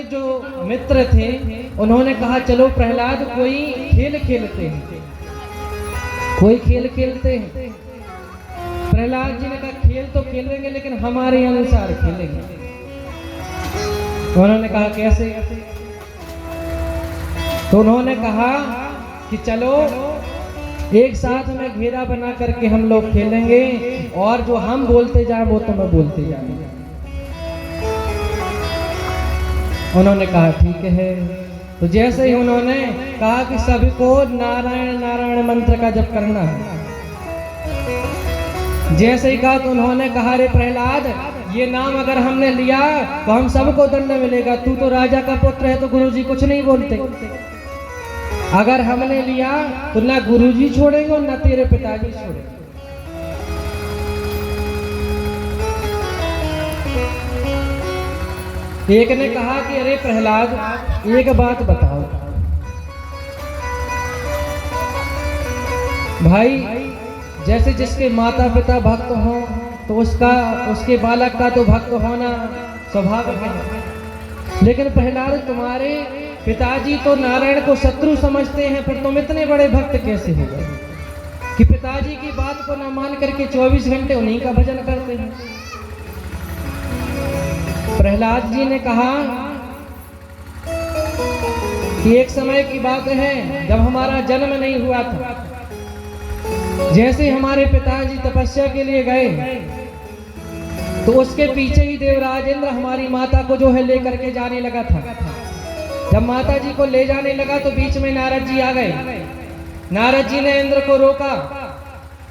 के जो मित्र थे उन्होंने कहा चलो प्रहलाद कोई खेल खेलते हैं, कोई खेल खेलते हैं। प्रहलाद जी ने कहा खेल तो खेलेंगे लेकिन हमारे अनुसार खेलेंगे। तो उन्होंने कहा कैसे? तो उन्होंने कहा कि चलो एक साथ में घेरा बना करके हम लोग खेलेंगे और जो हम बोलते जाए वो तुम्हें बोलते जाएंगे। उन्होंने कहा ठीक है। तो जैसे ही उन्होंने कहा कि सभी को नारायण नारायण मंत्र का जप करना है, जैसे ही कहा तो उन्होंने कहा रे प्रहलाद ये नाम अगर हमने लिया तो हम सबको दंड मिलेगा, तू तो राजा का पुत्र है तो गुरुजी कुछ नहीं बोलते। अगर हमने लिया तो ना गुरुजी छोड़ेंगे और ना तेरे पिताजी छोड़ेंगे। एक ने कहा कि अरे प्रहलाद एक बात बताओ भाई, जैसे जिसके माता पिता भक्त हों तो उसके बालक का तो भक्त होना स्वाभाविक है, लेकिन प्रहलाद तुम्हारे पिताजी तो नारायण को शत्रु समझते हैं, फिर तुम इतने बड़े भक्त कैसे हो गए कि पिताजी की बात को न मान करके 24 घंटे उन्हीं का भजन करते हैं। प्रहलाद जी ने कहा कि एक समय की बात है जब हमारा जन्म नहीं हुआ था, जैसे हमारे पिताजी तपस्या के लिए गए तो उसके पीछे ही देवराज इंद्र हमारी माता को जो है लेकर के जाने लगा था। जब माता जी को ले जाने लगा तो बीच में नारद जी आ गए। नारद जी ने इंद्र को रोका,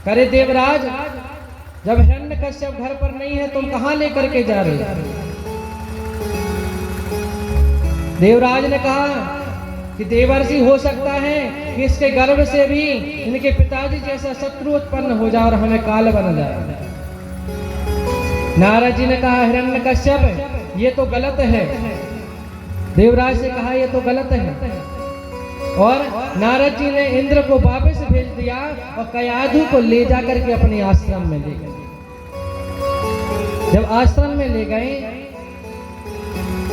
करे देवराज जब हिरण्यकश्यप घर पर नहीं है तुम कहां लेकर के जा रहे हो? देवराज ने कहा कि देवर्षि हो सकता है कि इसके गर्भ से भी इनके पिताजी जैसा शत्रु उत्पन्न हो जाए और हमें काल बन जाए। नारद जी ने कहा हिरण्यकश्यप ये तो गलत है। देवराज से कहा ये तो गलत है, और नारद जी ने इंद्र को वापस भेज दिया और कयाधु को ले जाकर के अपने आश्रम में ले गए। जब आश्रम में ले गए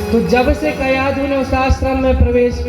तो जब से कयाधु ने उस आश्रम में प्रवेश